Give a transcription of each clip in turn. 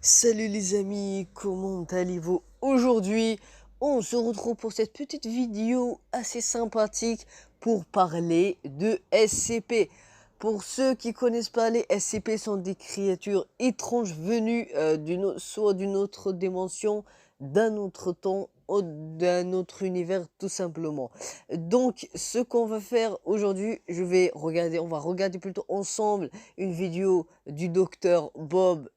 Salut les amis, comment allez-vous? Aujourd'hui, on se retrouve pour cette petite vidéo assez sympathique pour parler de SCP. Pour ceux qui connaissent pas, les SCP sont des créatures étranges venues soit d'une autre dimension, d'un autre temps ou d'un autre univers tout simplement. Donc ce qu'on va faire aujourd'hui, on va regarder plutôt ensemble une vidéo du docteur Bob.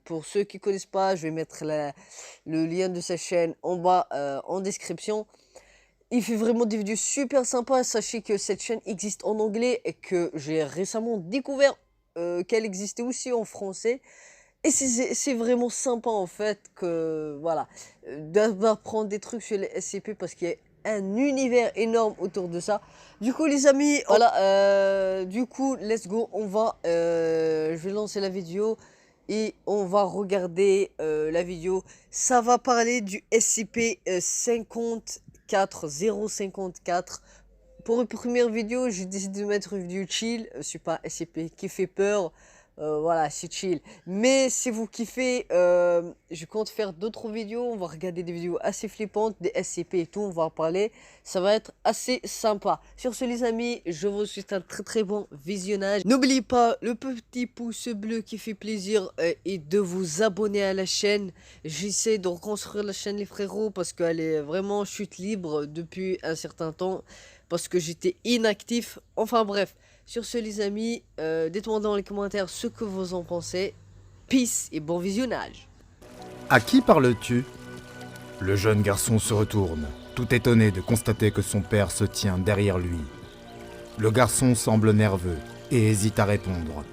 Pour ceux qui connaissent pas, je vais mettre le lien de sa chaîne en bas en description. Il fait vraiment des vidéos super sympas. Sachez que cette chaîne existe en anglais et que j'ai récemment découvert qu'elle existait aussi en français. Et c'est vraiment sympa en fait que voilà d'apprendre des trucs sur les SCP parce qu'il y a un univers énorme autour de ça. Du coup les amis, voilà, du coup let's go, je vais lancer la vidéo et on va regarder la vidéo. Ça va parler du SCP 54054. Pour une première vidéo, j'ai décidé de mettre une vidéo chill. Je suis pas SCP qui fait peur. Voilà, c'est chill. Mais si vous kiffez, je compte faire d'autres vidéos. On va regarder des vidéos assez flippantes, des SCP et tout. On va en parler. Ça va être assez sympa. Sur ce, les amis, je vous souhaite un très très bon visionnage. N'oubliez pas le petit pouce bleu qui fait plaisir et de vous abonner à la chaîne. J'essaie de reconstruire la chaîne, les frérots, parce qu'elle est vraiment chute libre depuis un certain temps. Parce que j'étais inactif. Enfin bref. Sur ce les amis, dites-moi dans les commentaires ce que vous en pensez. Peace et bon visionnage. À qui parles-tu? Le jeune garçon se retourne, tout étonné de constater que son père se tient derrière lui. Le garçon semble nerveux et hésite à répondre.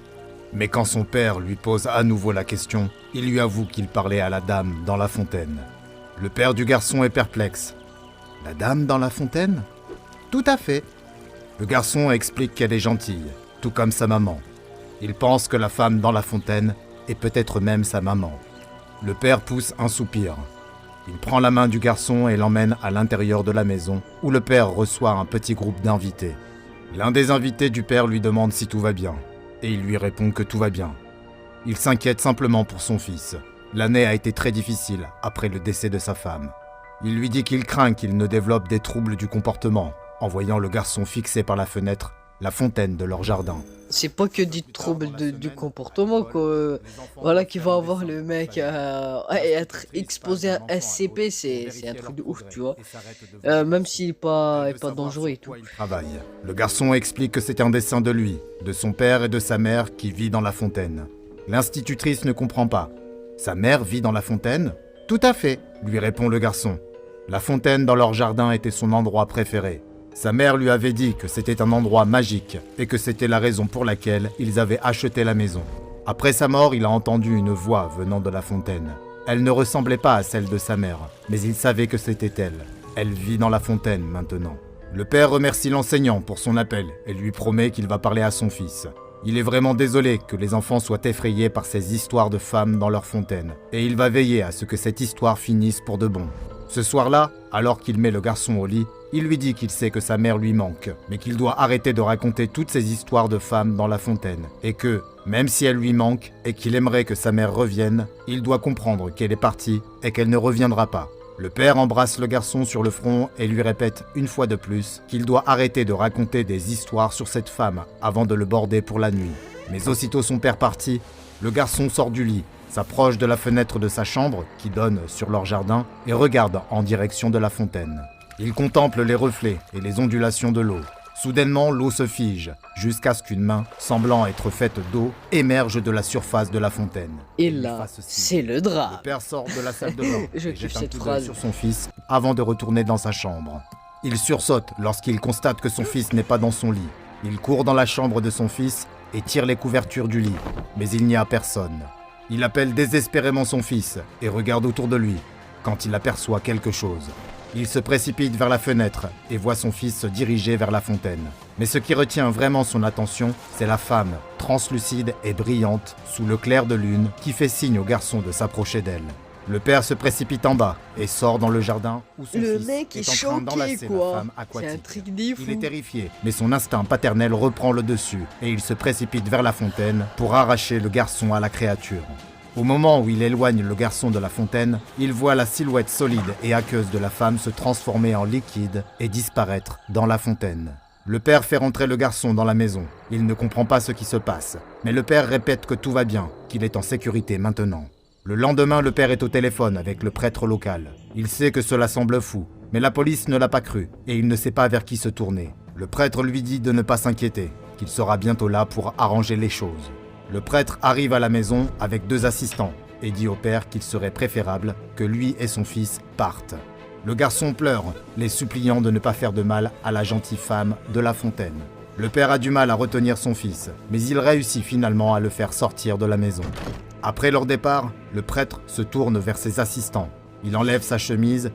Mais quand son père lui pose à nouveau la question, il lui avoue qu'il parlait à la dame dans la fontaine. Le père du garçon est perplexe. La dame dans la fontaine? Tout à fait. Le garçon explique qu'elle est gentille, tout comme sa maman. Il pense que la femme dans la fontaine est peut-être même sa maman. Le père pousse un soupir. Il prend la main du garçon et l'emmène à l'intérieur de la maison, où le père reçoit un petit groupe d'invités. L'un des invités du père lui demande si tout va bien, et il lui répond que tout va bien. Il s'inquiète simplement pour son fils. L'année a été très difficile après le décès de sa femme. Il lui dit qu'il craint qu'il ne développe des troubles du comportement, en voyant le garçon fixé par la fenêtre, la fontaine de leur jardin. C'est pas que des troubles du comportement voilà, qui va avoir le mec à être exposé à SCP, c'est un truc de ouf, tu vois. Même s'il est pas dangereux et tout. Travail. Le garçon explique que c'est un dessin de lui, de son père et de sa mère qui vit dans la fontaine. L'institutrice ne comprend pas. Sa mère vit dans la fontaine? Tout à fait, lui répond le garçon. La fontaine dans leur jardin était son endroit préféré. Sa mère lui avait dit que c'était un endroit magique et que c'était la raison pour laquelle ils avaient acheté la maison. Après sa mort, il a entendu une voix venant de la fontaine. Elle ne ressemblait pas à celle de sa mère, mais il savait que c'était elle. Elle vit dans la fontaine maintenant. Le père remercie l'enseignant pour son appel et lui promet qu'il va parler à son fils. Il est vraiment désolé que les enfants soient effrayés par ces histoires de femmes dans leur fontaine, et il va veiller à ce que cette histoire finisse pour de bon. Ce soir-là, alors qu'il met le garçon au lit, il lui dit qu'il sait que sa mère lui manque, mais qu'il doit arrêter de raconter toutes ces histoires de femmes dans la fontaine, et que, même si elle lui manque et qu'il aimerait que sa mère revienne, il doit comprendre qu'elle est partie et qu'elle ne reviendra pas. Le père embrasse le garçon sur le front et lui répète une fois de plus qu'il doit arrêter de raconter des histoires sur cette femme avant de le border pour la nuit. Mais aussitôt son père parti, le garçon sort du lit, s'approche de la fenêtre de sa chambre, qui donne sur leur jardin, et regarde en direction de la fontaine. Il contemple les reflets et les ondulations de l'eau. Soudainement, l'eau se fige, jusqu'à ce qu'une main, semblant être faite d'eau, émerge de la surface de la fontaine. Et là, c'est le drame. Le père sort de la salle de bain Je et kiffe jette un cette coup d'œil phrase. sur son fils avant de retourner dans sa chambre. Il sursaute lorsqu'il constate que son fils n'est pas dans son lit. Il court dans la chambre de son fils et tire les couvertures du lit, mais il n'y a personne. Il appelle désespérément son fils et regarde autour de lui, quand il aperçoit quelque chose. Il se précipite vers la fenêtre et voit son fils se diriger vers la fontaine. Mais ce qui retient vraiment son attention, c'est la femme, translucide et brillante, sous le clair de lune, qui fait signe au garçon de s'approcher d'elle. Le père se précipite en bas et sort dans le jardin où son Le fils mec est est en train choqué, d'enlacer la quoi. femme aquatique. C'est un truc de fou. Il est terrifié, mais son instinct paternel reprend le dessus et il se précipite vers la fontaine pour arracher le garçon à la créature. Au moment où il éloigne le garçon de la fontaine, il voit la silhouette solide et aqueuse de la femme se transformer en liquide et disparaître dans la fontaine. Le père fait rentrer le garçon dans la maison. Il ne comprend pas ce qui se passe, mais le père répète que tout va bien, qu'il est en sécurité maintenant. Le lendemain, le père est au téléphone avec le prêtre local. Il sait que cela semble fou, mais la police ne l'a pas cru et il ne sait pas vers qui se tourner. Le prêtre lui dit de ne pas s'inquiéter, qu'il sera bientôt là pour arranger les choses. Le prêtre arrive à la maison avec 2 assistants et dit au père qu'il serait préférable que lui et son fils partent. Le garçon pleure, les suppliant de ne pas faire de mal à la gentille femme de la fontaine. Le père a du mal à retenir son fils, mais il réussit finalement à le faire sortir de la maison. Après leur départ, le prêtre se tourne vers ses assistants. Il enlève sa chemise.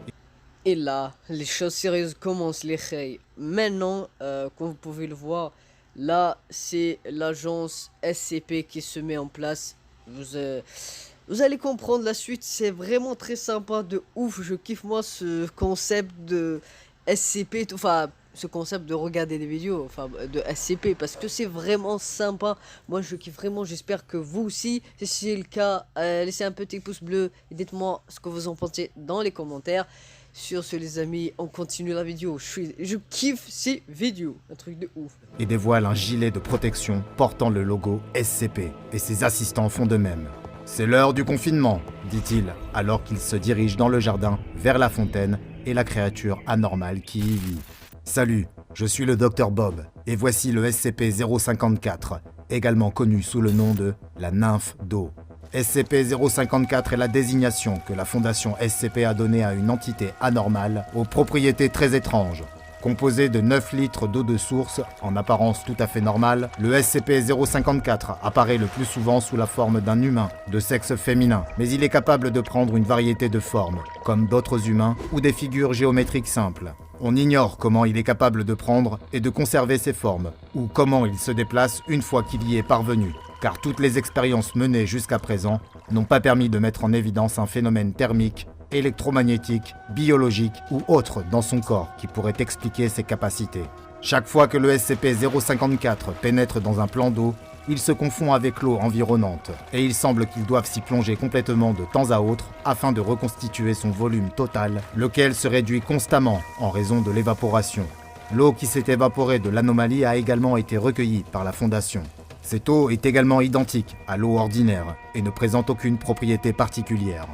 Et là, les choses sérieuses commencent, les reilles. Maintenant, comme vous pouvez le voir, là, c'est l'agence SCP qui se met en place. Vous allez comprendre la suite, c'est vraiment très sympa, de ouf. Je kiffe moi ce concept de SCP, enfin ce concept de regarder des vidéos, enfin de SCP, parce que c'est vraiment sympa. Moi je kiffe vraiment, j'espère que vous aussi. Si c'est le cas, laissez un petit pouce bleu et dites-moi ce que vous en pensez dans les commentaires. Sur ce les amis, on continue la vidéo. Je kiffe ces vidéos, un truc de ouf. Et dévoile un gilet de protection portant le logo SCP, et ses assistants font de même. C'est l'heure du confinement, dit-il, alors qu'il se dirige dans le jardin vers la fontaine et la créature anormale qui y vit. Salut, je suis le Dr Bob, et voici le SCP-054, également connu sous le nom de la nymphe d'eau. SCP-054 est la désignation que la fondation SCP a donnée à une entité anormale aux propriétés très étranges. Composé de 9 litres d'eau de source, en apparence tout à fait normale, le SCP-054 apparaît le plus souvent sous la forme d'un humain de sexe féminin, mais il est capable de prendre une variété de formes, comme d'autres humains ou des figures géométriques simples. On ignore comment il est capable de prendre et de conserver ses formes, ou comment il se déplace une fois qu'il y est parvenu, car toutes les expériences menées jusqu'à présent n'ont pas permis de mettre en évidence un phénomène thermique, électromagnétique, biologique ou autre dans son corps qui pourrait expliquer ses capacités. Chaque fois que le SCP-054 pénètre dans un plan d'eau, il se confond avec l'eau environnante, et il semble qu'il doive s'y plonger complètement de temps à autre afin de reconstituer son volume total, lequel se réduit constamment en raison de l'évaporation. L'eau qui s'est évaporée de l'anomalie a également été recueillie par la Fondation. Cette eau est également identique à l'eau ordinaire et ne présente aucune propriété particulière.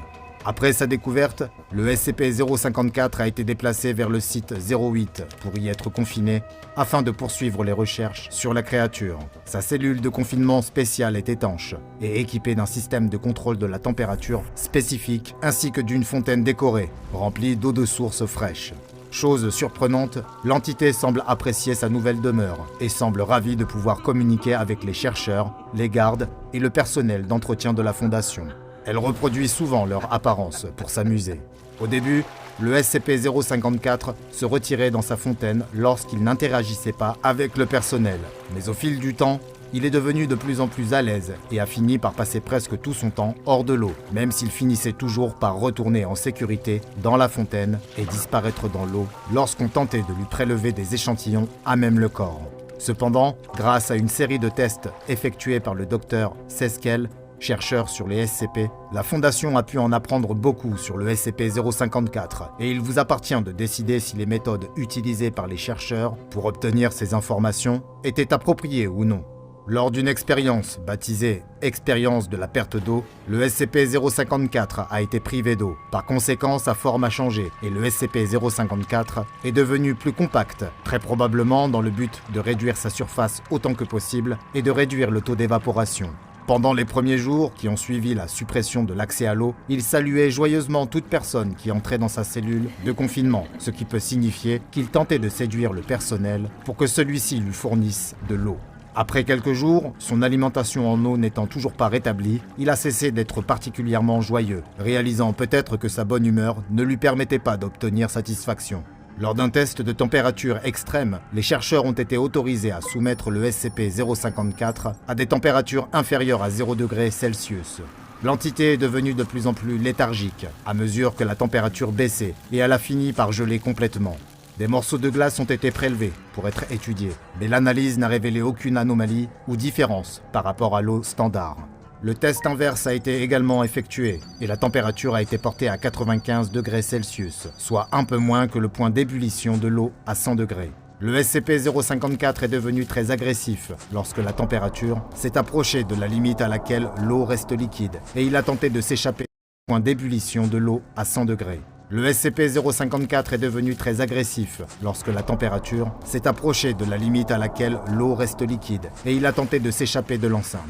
Après sa découverte, le SCP-054 a été déplacé vers le site 08 pour y être confiné afin de poursuivre les recherches sur la créature. Sa cellule de confinement spéciale est étanche et équipée d'un système de contrôle de la température spécifique ainsi que d'une fontaine décorée, remplie d'eau de source fraîche. Chose surprenante, l'entité semble apprécier sa nouvelle demeure et semble ravie de pouvoir communiquer avec les chercheurs, les gardes et le personnel d'entretien de la Fondation. Elle reproduit souvent leur apparence pour s'amuser. Au début, le SCP-054 se retirait dans sa fontaine lorsqu'il n'interagissait pas avec le personnel. Mais au fil du temps, il est devenu de plus en plus à l'aise et a fini par passer presque tout son temps hors de l'eau, même s'il finissait toujours par retourner en sécurité dans la fontaine et disparaître dans l'eau lorsqu'on tentait de lui prélever des échantillons à même le corps. Cependant, grâce à une série de tests effectués par le docteur Seskel, chercheur sur les SCP, la Fondation a pu en apprendre beaucoup sur le SCP-054 et il vous appartient de décider si les méthodes utilisées par les chercheurs pour obtenir ces informations étaient appropriées ou non. Lors d'une expérience baptisée « Expérience de la perte d'eau », le SCP-054 a été privé d'eau. Par conséquent, sa forme a changé et le SCP-054 est devenu plus compact, très probablement dans le but de réduire sa surface autant que possible et de réduire le taux d'évaporation. Pendant les premiers jours qui ont suivi la suppression de l'accès à l'eau, il saluait joyeusement toute personne qui entrait dans sa cellule de confinement, ce qui peut signifier qu'il tentait de séduire le personnel pour que celui-ci lui fournisse de l'eau. Après quelques jours, son alimentation en eau n'étant toujours pas rétablie, il a cessé d'être particulièrement joyeux, réalisant peut-être que sa bonne humeur ne lui permettait pas d'obtenir satisfaction. Lors d'un test de température extrême, les chercheurs ont été autorisés à soumettre le SCP-054 à des températures inférieures à 0 degrés Celsius. L'entité est devenue de plus en plus léthargique à mesure que la température baissait et elle a fini par geler complètement. Des morceaux de glace ont été prélevés pour être étudiés, mais l'analyse n'a révélé aucune anomalie ou différence par rapport à l'eau standard. Le test inverse a été également effectué et la température a été portée à 95 degrés Celsius, soit un peu moins que le point d'ébullition de l'eau à 100 degrés. Le SCP-054 est devenu très agressif lorsque la température s'est approchée de la limite à laquelle l'eau reste liquide et il a tenté de s'échapper du point d'ébullition de l'eau à 100 degrés. Le SCP-054 est devenu très agressif lorsque la température s'est approchée de la limite à laquelle l'eau reste liquide et il a tenté de s'échapper de l'enceinte.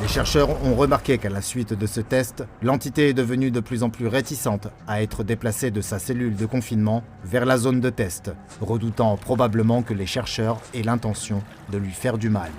Les chercheurs ont remarqué qu'à la suite de ce test, l'entité est devenue de plus en plus réticente à être déplacée de sa cellule de confinement vers la zone de test, redoutant probablement que les chercheurs aient l'intention de lui faire du mal.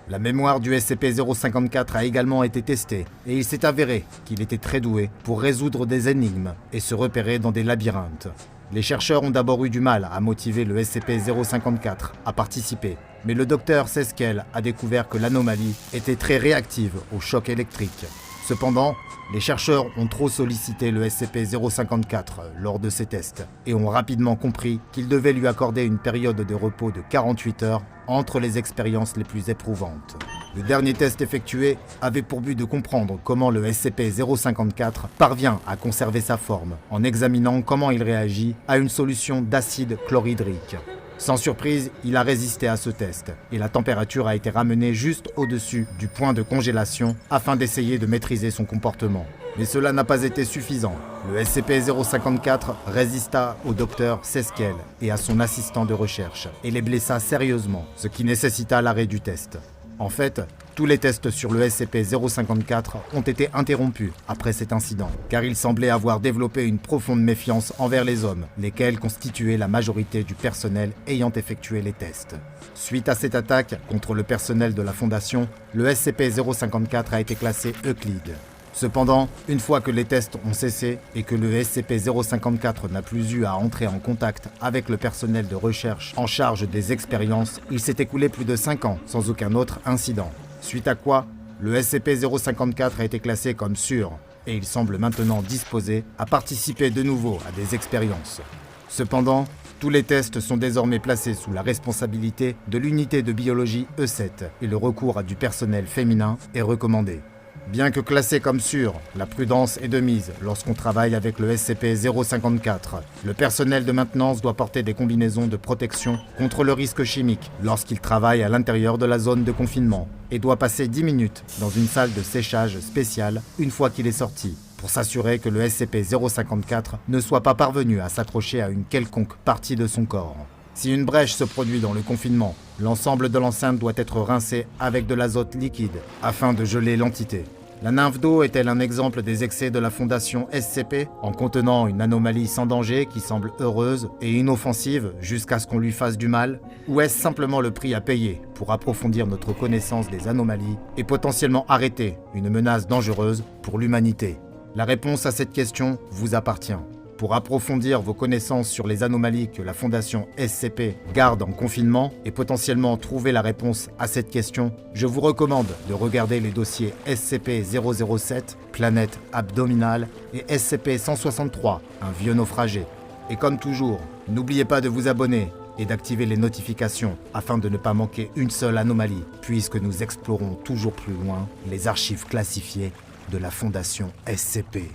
La mémoire du SCP-054 a également été testée et il s'est avéré qu'il était très doué pour résoudre des énigmes et se repérer dans des labyrinthes. Les chercheurs ont d'abord eu du mal à motiver le SCP-054 à participer, mais le docteur Seskel a découvert que l'anomalie était très réactive au choc électrique. Cependant, les chercheurs ont trop sollicité le SCP-054 lors de ces tests et ont rapidement compris qu'ils devaient lui accorder une période de repos de 48 heures entre les expériences les plus éprouvantes. Le dernier test effectué avait pour but de comprendre comment le SCP-054 parvient à conserver sa forme en examinant comment il réagit à une solution d'acide chlorhydrique. Sans surprise, il a résisté à ce test et la température a été ramenée juste au-dessus du point de congélation afin d'essayer de maîtriser son comportement. Mais cela n'a pas été suffisant. Le SCP-054 résista au docteur Seskel et à son assistant de recherche et les blessa sérieusement, ce qui nécessita l'arrêt du test. En fait, tous les tests sur le SCP-054 ont été interrompus après cet incident, car il semblait avoir développé une profonde méfiance envers les hommes, lesquels constituaient la majorité du personnel ayant effectué les tests. Suite à cette attaque contre le personnel de la Fondation, le SCP-054 a été classé Euclide. Cependant, une fois que les tests ont cessé et que le SCP-054 n'a plus eu à entrer en contact avec le personnel de recherche en charge des expériences, il s'est écoulé plus de 5 ans sans aucun autre incident. Suite à quoi, le SCP-054 a été classé comme sûr et il semble maintenant disposé à participer de nouveau à des expériences. Cependant, tous les tests sont désormais placés sous la responsabilité de l'unité de biologie E7 et le recours à du personnel féminin est recommandé. Bien que classé comme sûr, la prudence est de mise lorsqu'on travaille avec le SCP-054. Le personnel de maintenance doit porter des combinaisons de protection contre le risque chimique lorsqu'il travaille à l'intérieur de la zone de confinement et doit passer 10 minutes dans une salle de séchage spéciale une fois qu'il est sorti, pour s'assurer que le SCP-054 ne soit pas parvenu à s'accrocher à une quelconque partie de son corps. Si une brèche se produit dans le confinement, l'ensemble de l'enceinte doit être rincé avec de l'azote liquide afin de geler l'entité. La nymphe d'eau est-elle un exemple des excès de la Fondation SCP en contenant une anomalie sans danger qui semble heureuse et inoffensive jusqu'à ce qu'on lui fasse du mal? Ou est-ce simplement le prix à payer pour approfondir notre connaissance des anomalies et potentiellement arrêter une menace dangereuse pour l'humanité? La réponse à cette question vous appartient. Pour approfondir vos connaissances sur les anomalies que la Fondation SCP garde en confinement et potentiellement trouver la réponse à cette question, je vous recommande de regarder les dossiers SCP-007, Planète Abdominale, et SCP-163, Un vieux naufragé. Et comme toujours, n'oubliez pas de vous abonner et d'activer les notifications afin de ne pas manquer une seule anomalie, puisque nous explorons toujours plus loin les archives classifiées de la Fondation SCP.